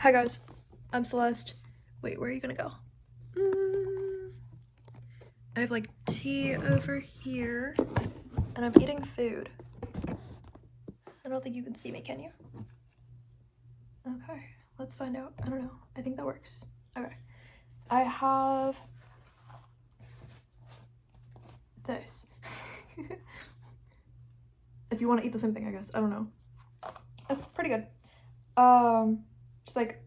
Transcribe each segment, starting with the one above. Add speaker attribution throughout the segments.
Speaker 1: Hi guys, I'm Celeste. Wait, where are you gonna go? I have like tea over here, and I'm eating food. I don't think you can see me, can you? Okay, let's find out. I don't know. I think that works. Okay. I have this. If you want to eat the same thing, I guess. I don't know. It's pretty good. Just like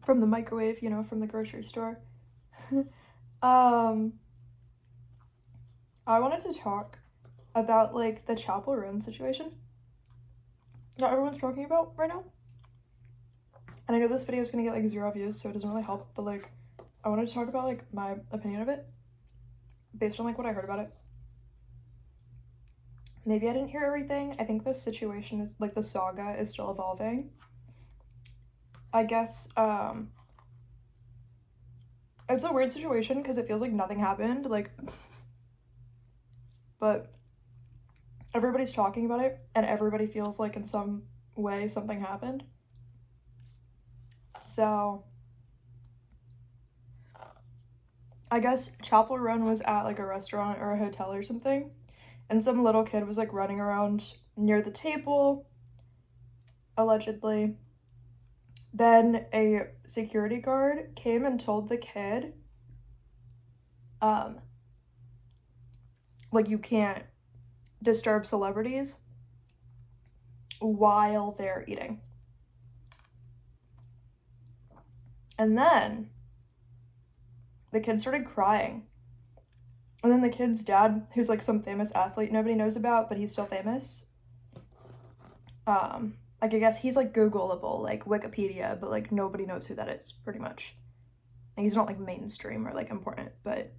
Speaker 1: from the microwave, you know, from the grocery store. I wanted to talk about like the Chappell Roan situation that everyone's talking about right now. And I know this video is gonna get like 0 views, so it doesn't really help, but like I wanted to talk about like my opinion of it based on like what I heard about it. Maybe I didn't hear everything. I think the situation is like the saga is still evolving. I guess it's a weird situation because it feels like nothing happened, like, but everybody's talking about it and everybody feels like in some way something happened. So I guess Chappell Roan was at like a restaurant or a hotel or something, and some little kid was like running around near the table, allegedly. Then a security guard came and told the kid, like, you can't disturb celebrities while they're eating. And then the kid started crying. And then the kid's dad, who's like some famous athlete nobody knows about, but he's still famous. Like, I guess he's like Googleable, like Wikipedia, but like nobody knows who that is, pretty much. And he's not like mainstream or like important, but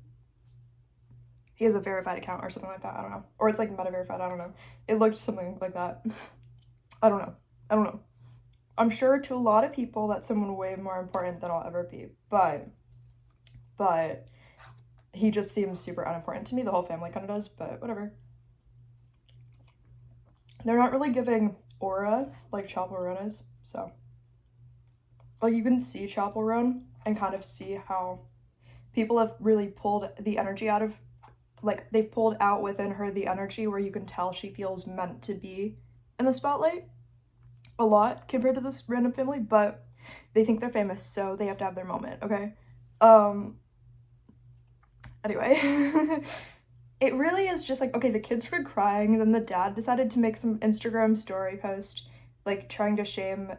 Speaker 1: he has a verified account or something like that. I don't know. Or it's like meta verified. I don't know. It looked something like that. I don't know. I'm sure to a lot of people that's someone way more important than I'll ever be, but he just seems super unimportant to me. The whole family kind of does, but whatever. They're not really giving aura like Chappell Roan is, so like you can see Chappell Roan and kind of see how people have really pulled the energy out of, like, they've pulled out within her the energy where you can tell she feels meant to be in the spotlight a lot compared to this random family, but they think they're famous, so they have to have their moment, okay? Anyway, it really is just like, okay, the kids started crying, and then the dad decided to make some Instagram story post, like, trying to shame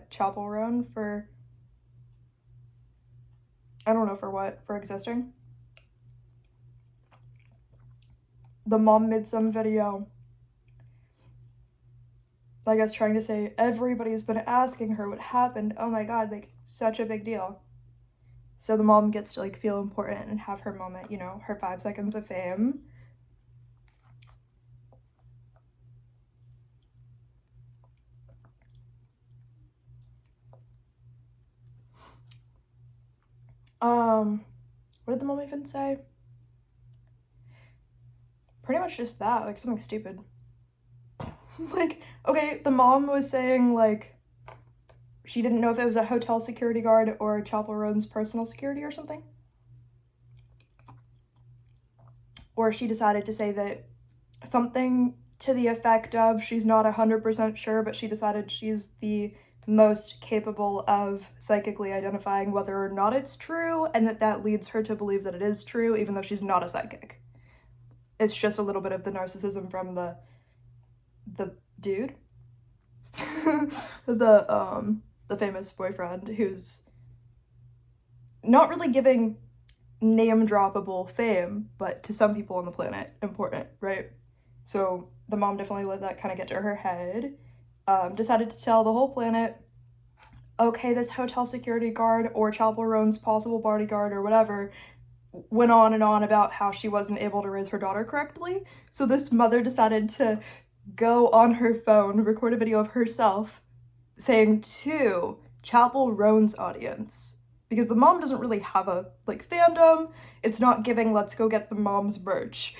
Speaker 1: Chappell Roan for, I don't know for what, for existing. The mom made some video, I guess, trying to say everybody's been asking her what happened. Oh my god, like, such a big deal. So the mom gets to like feel important and have her moment, you know, her 5 seconds of fame. What did the mom even say? Pretty much just that, like something stupid. Like, okay, the mom was saying like she didn't know if it was a hotel security guard or Chappell Roan's personal security or something. Or she decided to say that something to the effect of she's not 100% sure, but she decided she's the most capable of psychically identifying whether or not it's true, and that leads her to believe that it is true, even though she's not a psychic. It's just a little bit of the narcissism from the dude. The famous boyfriend who's not really giving name-droppable fame, but to some people on the planet, important, right? So the mom definitely let that kind of get to her head. Decided to tell the whole planet, okay, this hotel security guard or Chappell Roan's possible bodyguard or whatever went on and on about how she wasn't able to raise her daughter correctly. So this mother decided to go on her phone, record a video of herself saying to Chappell Roan's audience, because the mom doesn't really have a like fandom. It's not giving let's go get the mom's merch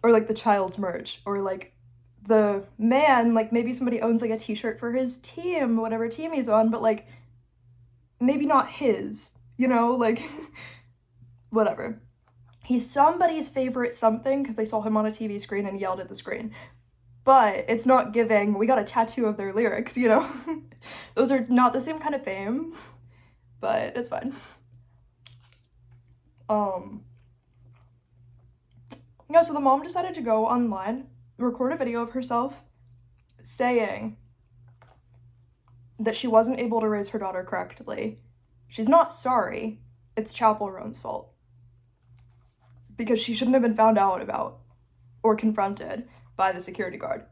Speaker 1: or like the child's merch or like the man, like, maybe somebody owns, like, a t-shirt for his team, whatever team he's on, but, like, maybe not his, you know, like, whatever. He's somebody's favorite something because they saw him on a TV screen and yelled at the screen. But it's not giving, we got a tattoo of their lyrics, you know? Those are not the same kind of fame, but it's fine. Yeah, so the mom decided to go online, record a video of herself saying that she wasn't able to raise her daughter correctly. She's not sorry. It's Chappell Roan's fault. Because she shouldn't have been found out about or confronted by the security guard.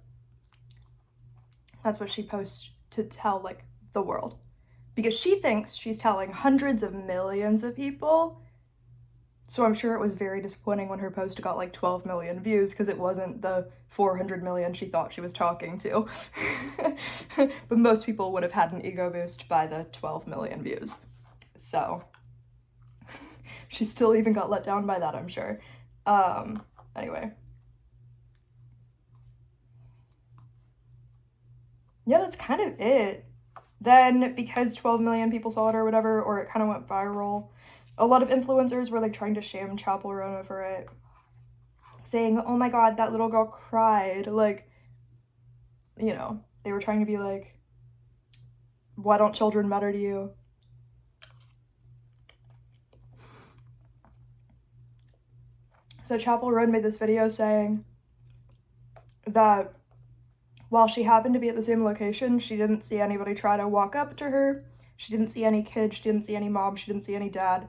Speaker 1: That's what she posts to tell, like, the world. Because she thinks she's telling hundreds of millions of people. So I'm sure it was very disappointing when her post got like 12 million views because it wasn't the 400 million she thought she was talking to. But most people would have had an ego boost by the 12 million views. So she still even got let down by that, I'm sure. Anyway. Yeah, that's kind of it. Then, because 12 million people saw it or whatever, or it kind of went viral, a lot of influencers were like trying to shame Chappell Roan over it, saying, oh my god, that little girl cried. Like, you know, they were trying to be like, why don't children matter to you? So Chappell Roan made this video saying that while she happened to be at the same location, she didn't see anybody try to walk up to her. She didn't see any kids, she didn't see any mom, she didn't see any dad.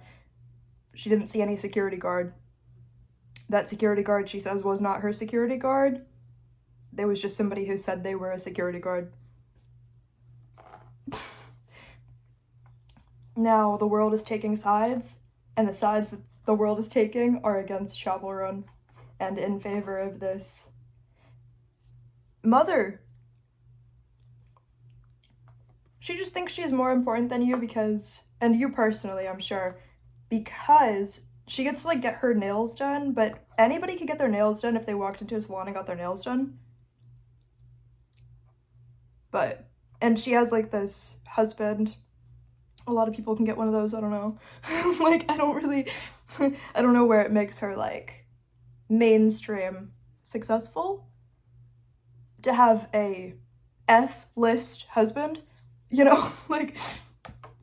Speaker 1: She didn't see any security guard. That security guard, she says, was not her security guard. There was just somebody who said they were a security guard. Now the world is taking sides, and the sides that the world is taking are against Chappell Roan and in favor of this mother. She just thinks she's more important than you because, and you personally, I'm sure, because she gets to like get her nails done, but anybody could get their nails done if they walked into a salon and got their nails done. But, and she has like this husband. A lot of people can get one of those, I don't know. Like, I don't know where it makes her like mainstream successful to have a F-list husband, you know, like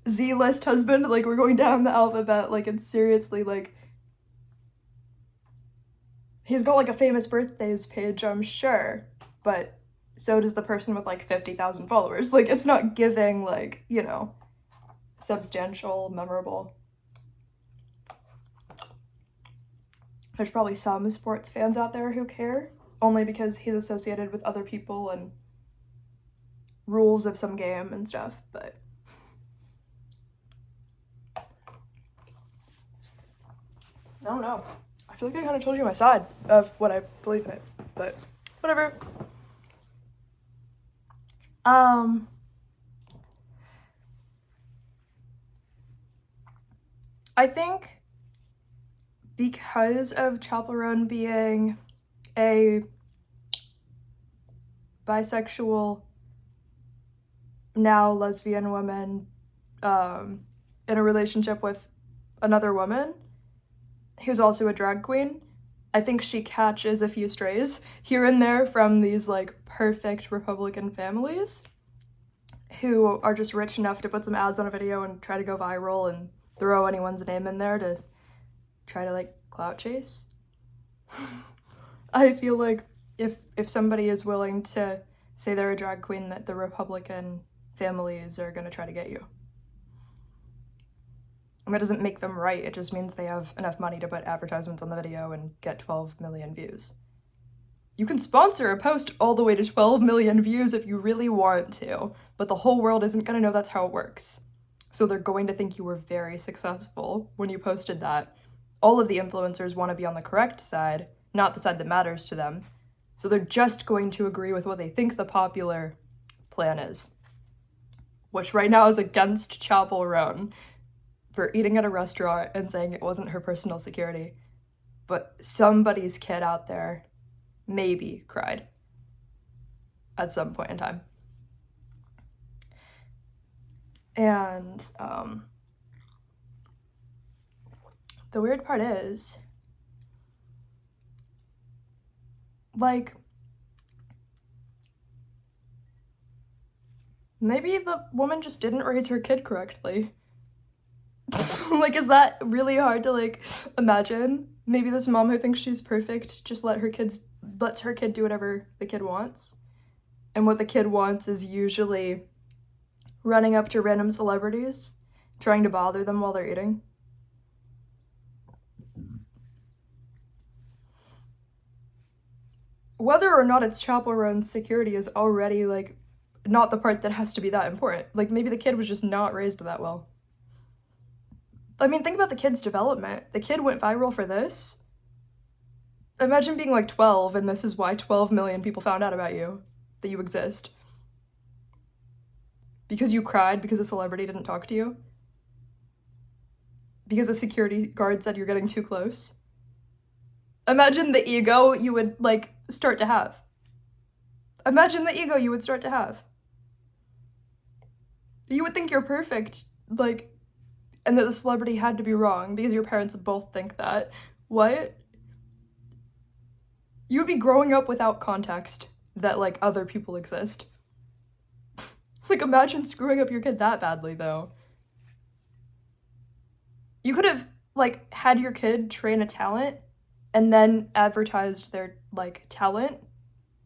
Speaker 1: Z-list husband, like we're going down the alphabet, like it's seriously like, he's got like a famous birthdays page, I'm sure, but so does the person with like 50,000 followers. Like, it's not giving like, you know, substantial, memorable. There's probably some sports fans out there who care, only because he's associated with other people and rules of some game and stuff, but I don't know. I feel like I kind of told you my side of what I believe in it, but whatever. I think because of Chappell Roan being a bisexual, now lesbian woman in a relationship with another woman who's also a drag queen, I think she catches a few strays here and there from these like perfect Republican families who are just rich enough to put some ads on a video and try to go viral and throw anyone's name in there to try to like clout chase. I feel like if somebody is willing to say they're a drag queen, that the Republican families are gonna try to get you. And that doesn't make them right, it just means they have enough money to put advertisements on the video and get 12 million views. You can sponsor a post all the way to 12 million views if you really want to, but the whole world isn't gonna know that's how it works. So they're going to think you were very successful when you posted that. All of the influencers want to be on the correct side, not the side that matters to them. So they're just going to agree with what they think the popular plan is, which right now is against Chappell Roan for eating at a restaurant and saying it wasn't her personal security. But somebody's kid out there maybe cried. at some point in time. And the weird part is, like, maybe the woman just didn't raise her kid correctly. Like, is that really hard to, like, imagine? Maybe this mom who thinks she's perfect just lets her kid do whatever the kid wants. And what the kid wants is usually running up to random celebrities, trying to bother them while they're eating. Whether or not it's Chappell Roan's security is already, like, not the part that has to be that important. Like, maybe the kid was just not raised that well. I mean, think about the kid's development. The kid went viral for this. Imagine being like 12 and this is why 12 million people found out about you, that you exist. Because you cried because a celebrity didn't talk to you? Because a security guard said you're getting too close? Imagine the ego you would, like, start to have. Imagine the ego you would start to have. You would think you're perfect, like, and that the celebrity had to be wrong because your parents both think that. What? You would be growing up without context that, like, other people exist. Like, imagine screwing up your kid that badly, though. You could have, like, had your kid train a talent and then advertised their, like, talent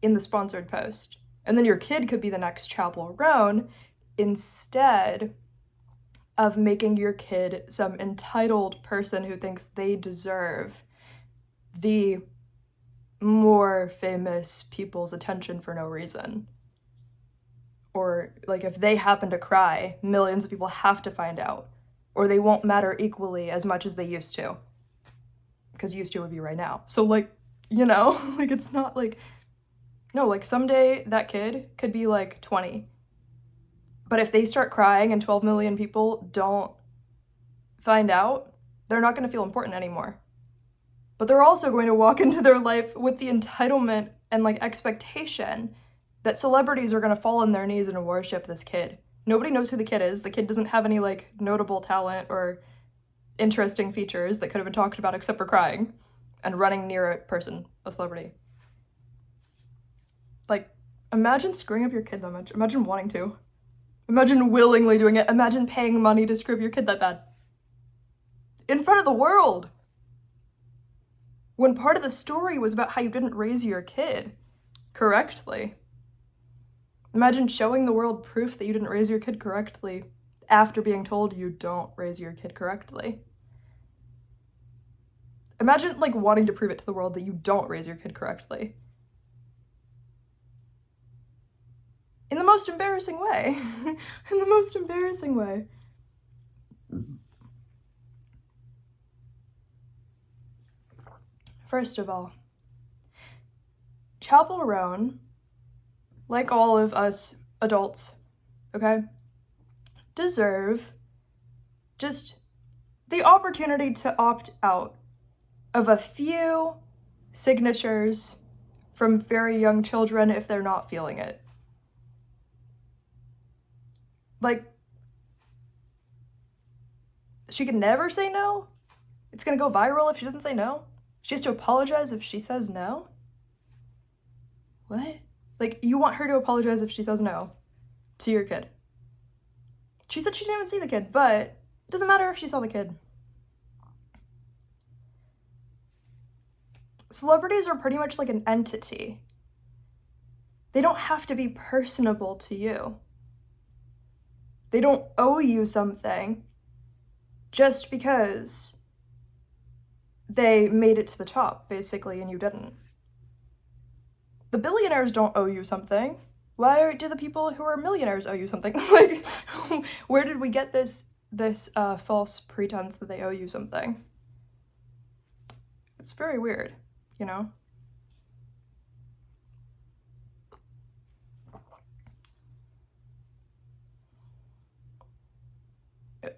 Speaker 1: in the sponsored post. And then your kid could be the next Chappell Roan instead of making your kid some entitled person who thinks they deserve the more famous people's attention for no reason. Or, like, if they happen to cry, millions of people have to find out. Or they won't matter equally as much as they used to. Because used to would be right now. So, like, you know, like, it's not like... No, like, someday that kid could be, like, 20. But if they start crying and 12 million people don't find out, they're not going to feel important anymore. But they're also going to walk into their life with the entitlement and, like, expectation that celebrities are going to fall on their knees and worship this kid. Nobody knows who the kid is. The kid doesn't have any, like, notable talent or interesting features that could have been talked about except for crying and running near a person, a celebrity. Like, imagine screwing up your kid that much. Imagine wanting to. Imagine willingly doing it. Imagine paying money to screw up your kid that bad. In front of the world. When part of the story was about how you didn't raise your kid correctly. Imagine showing the world proof that you didn't raise your kid correctly after being told you don't raise your kid correctly. Imagine, like, wanting to prove it to the world that you don't raise your kid correctly. In the most embarrassing way. In the most embarrassing way. First of all, Chappell Roan, like all of us adults, okay, deserve just the opportunity to opt out of a few signatures from very young children if they're not feeling it. Like, she can never say no? It's gonna go viral if she doesn't say no? She has to apologize if she says no? What? Like, you want her to apologize if she says no to your kid. She said she didn't even see the kid, but it doesn't matter if she saw the kid. Celebrities are pretty much like an entity. They don't have to be personable to you. They don't owe you something just because they made it to the top, basically, and you didn't. The billionaires don't owe you something. Why do the people who are millionaires owe you something? Like, where did we get this false pretense that they owe you something? It's very weird, you know?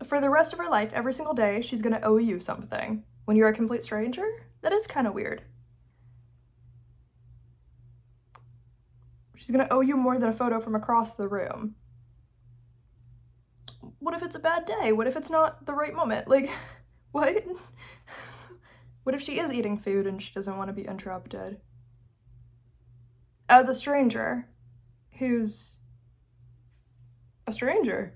Speaker 1: For the rest of her life, every single day, she's gonna owe you something. When you're a complete stranger, that is kind of weird. She's gonna owe you more than a photo from across the room. What if it's a bad day? What if it's not the right moment? Like, what? What if she is eating food and she doesn't want to be interrupted? As a stranger who's a stranger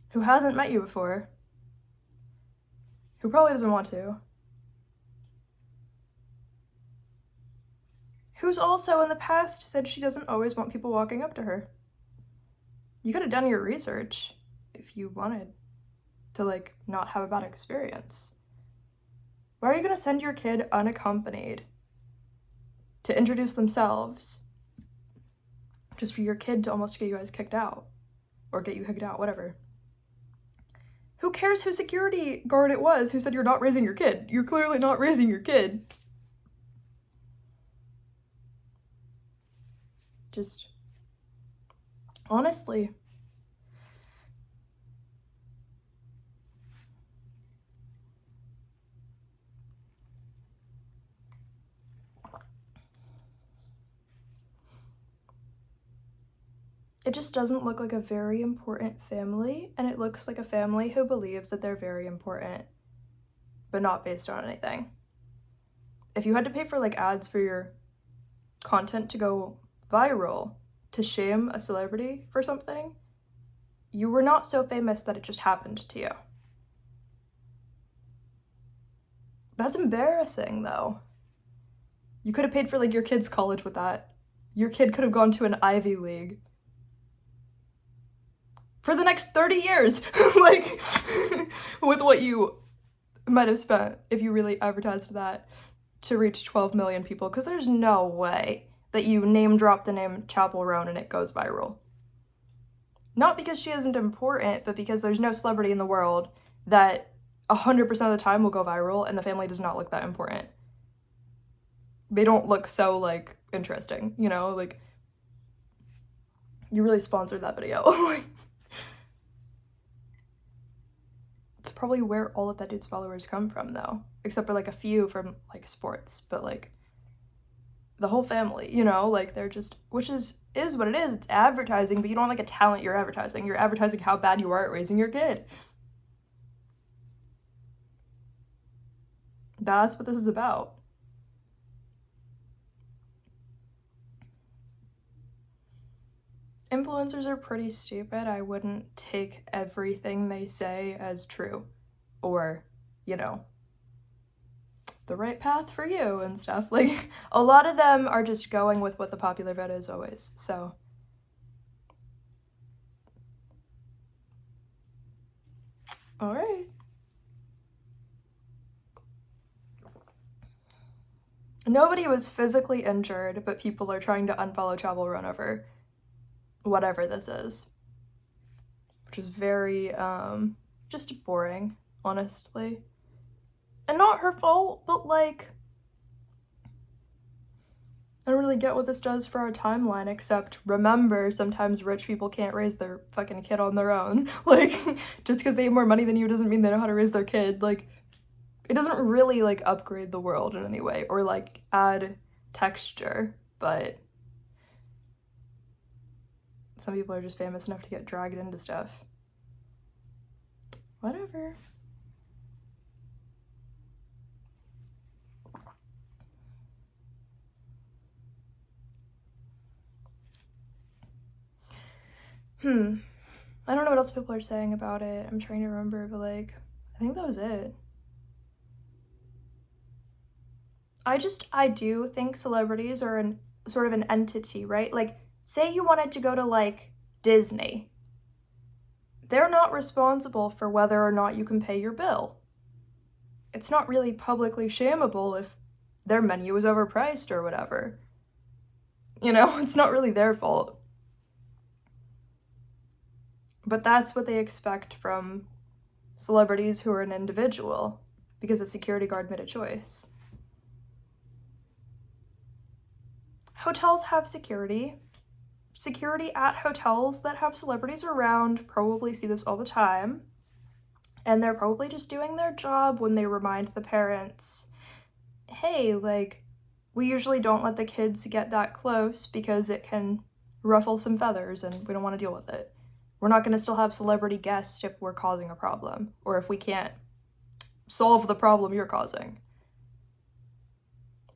Speaker 1: who hasn't met you before, who probably doesn't want to, who's also in the past said she doesn't always want people walking up to her. You could have done your research if you wanted to, like, not have a bad experience. Why are you gonna send your kid unaccompanied to introduce themselves just for your kid to almost get you guys kicked out? Or get you kicked out, whatever. Who cares who security guard it was who said you're not raising your kid? You're clearly not raising your kid. Just, honestly. It just doesn't look like a very important family, and it looks like a family who believes that they're very important, but not based on anything. If you had to pay for, like, ads for your content to go viral, to shame a celebrity for something, you were not so famous that it just happened to you. That's embarrassing, though. You could have paid for, like, your kid's college with that. Your kid could have gone to an Ivy League for the next 30 years, like, with what you might have spent if you really advertised that to reach 12 million people, because there's no way that you name drop the name Chappell Roan and it goes viral. Not because she isn't important, but because there's no celebrity in the world that 100% of the time will go viral and the family does not look that important. They don't look so, like, interesting, you know? Like, you really sponsored that video. It's probably where all of that dude's followers come from, though. Except for, like, a few from, like, sports. But, like, the whole family, you know? Like, they're just... Which is what it is. It's advertising, but you don't have, like, a talent you're advertising. You're advertising how bad you are at raising your kid. That's what this is about. Influencers are pretty stupid. I wouldn't take everything they say as true or, you know, the right path for you and stuff. Like, a lot of them are just going with what the popular vote is always, so. All right. Nobody was physically injured, but people are trying to unfollow Chappell Roan over whatever this is, which is very just boring, honestly, and not her fault, but, like, I don't really get what this does for our timeline, except remember, sometimes rich people can't raise their fucking kid on their own. Like, just because they have more money than you doesn't mean they know how to raise their kid. Like, it doesn't really, like, upgrade the world in any way or, like, add texture, but some people are just famous enough to get dragged into stuff. Whatever. I don't know what else people are saying about it. I'm trying to remember, but, like, I think that was it. I do think celebrities are an sort of an entity, right? Like, say you wanted to go to, like, Disney. They're not responsible for whether or not you can pay your bill. It's not really publicly shameable if their menu is overpriced or whatever. You know, it's not really their fault. But that's what they expect from celebrities who are an individual, because a security guard made a choice. Hotels have security. Security at hotels that have celebrities around probably see this all the time. And they're probably just doing their job when they remind the parents, hey, like, we usually don't let the kids get that close because it can ruffle some feathers and we don't want to deal with it. We're not going to still have celebrity guests if we're causing a problem or if we can't solve the problem you're causing.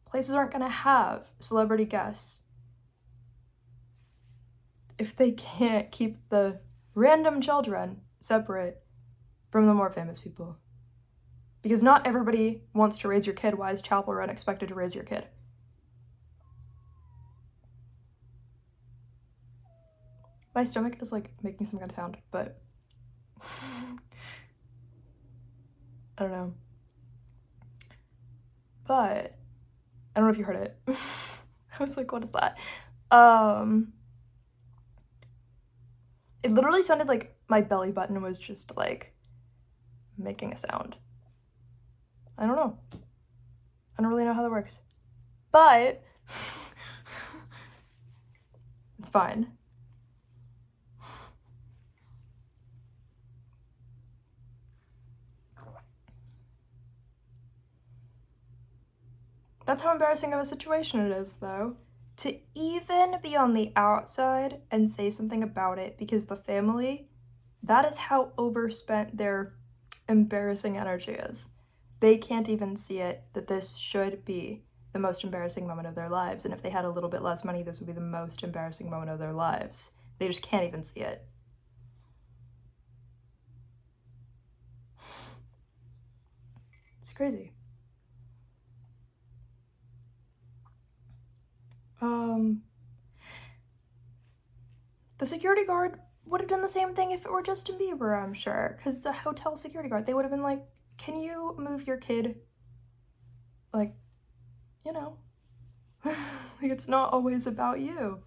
Speaker 1: Places aren't going to have celebrity guests if they can't keep the random children separate from the more famous people. Because not everybody wants to raise your kid. Why is Chappell Roan expected to raise your kid? My stomach is like making some kind of sound, but I don't know. But I don't know if you heard it. I was like, what is that? It literally sounded like my belly button was just like making a sound. I don't know. I don't really know how that works. But it's fine. That's how embarrassing of a situation it is, though. To even be on the outside and say something about it because the family, that is how overspent their embarrassing energy is. They can't even see it, that this should be the most embarrassing moment of their lives. And if they had a little bit less money, this would be the most embarrassing moment of their lives. They just can't even see it. It's crazy. The security guard would have done the same thing if it were Justin Bieber, I'm sure, because it's a hotel security guard. They would have been like, can you move your kid? Like, you know, like it's not always about you.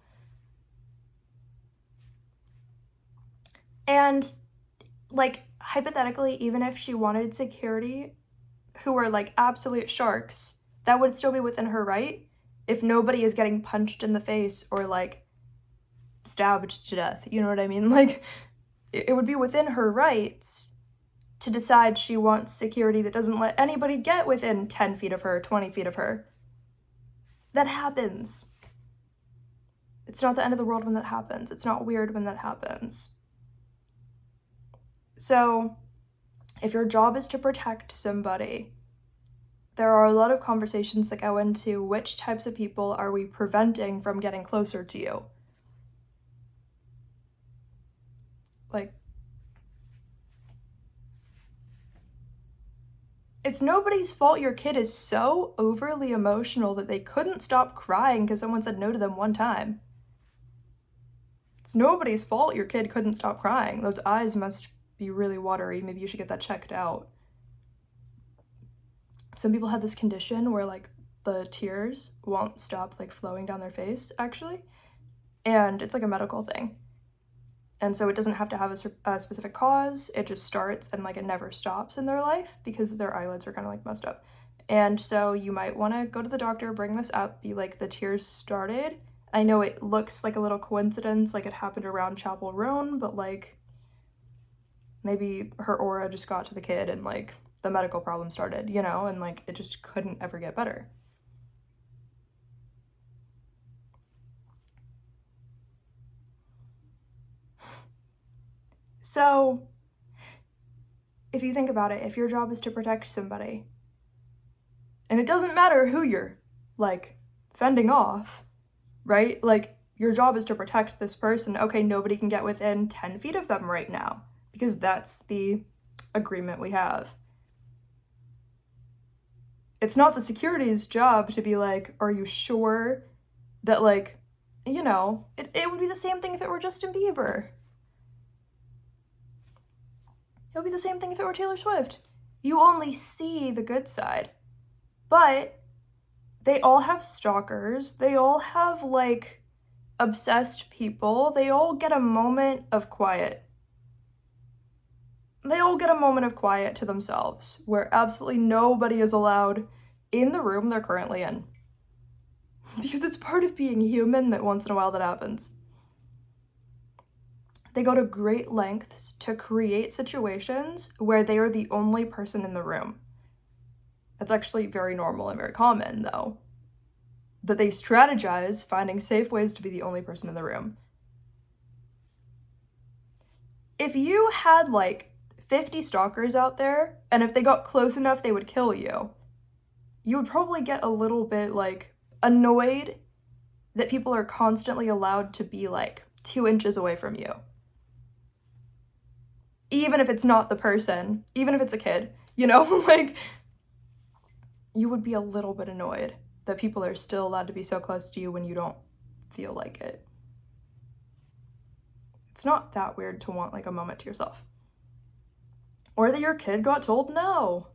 Speaker 1: And like, hypothetically, even if she wanted security who were like absolute sharks, that would still be within her right if nobody is getting punched in the face or like stabbed to death. You know what I mean? Like, it would be within her rights to decide she wants security that doesn't let anybody get within 10 feet of her, 20 feet of her. That happens. It's not the end of the world when that happens. It's not weird when that happens. So, if your job is to protect somebody, there are a lot of conversations that go into which types of people are we preventing from getting closer to you. Like, it's nobody's fault your kid is so overly emotional that they couldn't stop crying because someone said no to them one time. It's nobody's fault your kid couldn't stop crying. Those eyes must be really watery. Maybe you should get that checked out. Some people have this condition where like the tears won't stop like flowing down their face, actually. And it's like a medical thing. And so it doesn't have to have a specific cause. It just starts and like it never stops in their life because their eyelids are kind of like messed up. And so you might want to go to the doctor, bring this up, be like, the tears started. I know it looks like a little coincidence, like it happened around Chappell Roan, but like maybe her aura just got to the kid and like the medical problem started, you know, and like it just couldn't ever get better. So if you think about it, if your job is to protect somebody, and it doesn't matter who you're like fending off, right? Like your job is to protect this person. Okay, nobody can get within 10 feet of them right now because that's the agreement we have. It's not the security's job to be like, are you sure that like, you know, it would be the same thing if it were Justin Bieber. It would be the same thing if it were Taylor Swift. You only see the good side. But they all have stalkers. They all have, like, obsessed people. They all get a moment of quiet. They all get a moment of quiet to themselves where absolutely nobody is allowed in the room they're currently in. Because it's part of being human that once in a while that happens. They go to great lengths to create situations where they are the only person in the room. That's actually very normal and very common, though. that they strategize, finding safe ways to be the only person in the room. If you had like 50 stalkers out there, and if they got close enough, they would kill you, you would probably get a little bit like annoyed that people are constantly allowed to be like 2 inches away from you. Even if it's not the person, even if it's a kid, you know, like, you would be a little bit annoyed that people are still allowed to be so close to you when you don't feel like it. It's not that weird to want like a moment to yourself. Or that your kid got told no.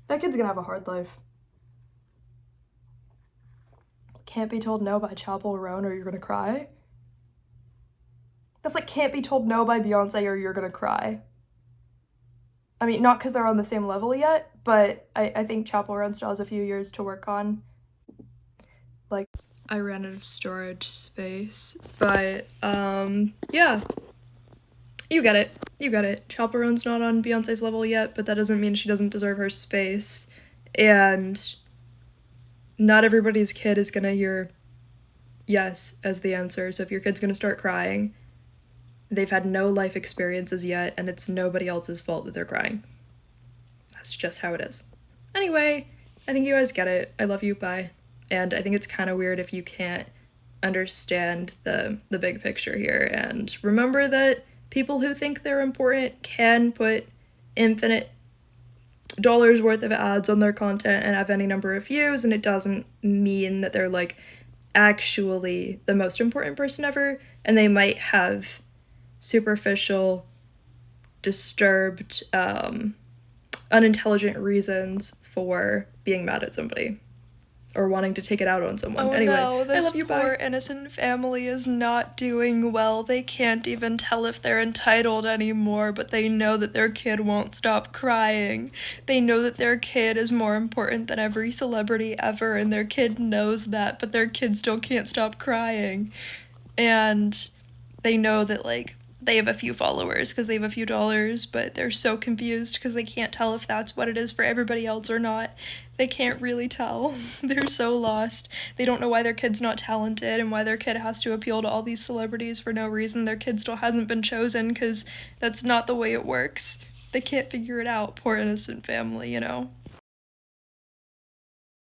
Speaker 1: That kid's gonna have a hard life. Can't be told no by Chappell Roan or you're gonna cry. That's like can't be told no by Beyonce or you're gonna cry. I mean, not because they're on the same level yet, but I think Chappell Roan still has a few years to work on. Like, I ran out of storage space, but yeah. You get it. You get it. Chappell Roan's not on Beyonce's level yet, but that doesn't mean she doesn't deserve her space. And not everybody's kid is gonna hear yes as the answer. So if your kid's gonna start crying, they've had no life experiences yet, and it's nobody else's fault that they're crying. That's just how it is. Anyway, I think you guys get it. I love you, bye. And I think it's kind of weird if you can't understand the big picture here. And remember that people who think they're important can put infinite dollars worth of ads on their content and have any number of views, and it doesn't mean that they're like actually the most important person ever, and they might have superficial, disturbed, unintelligent reasons for being mad at somebody or wanting to take it out on someone. Anyway, no, I love you, bye. Poor innocent family is not doing well. They can't even tell if they're entitled anymore, but they know that their kid won't stop crying. They know that their kid is more important than every celebrity ever, and their kid knows that, but their kid still can't stop crying. And they know that, like, they have a few followers because they have a few dollars, but they're so confused because they can't tell if that's what it is for everybody else or not. They can't really tell. They're so lost. They don't know why their kid's not talented and why their kid has to appeal to all these celebrities for no reason. Their kid still hasn't been chosen because that's not the way it works. They can't figure it out. Poor innocent family, you know?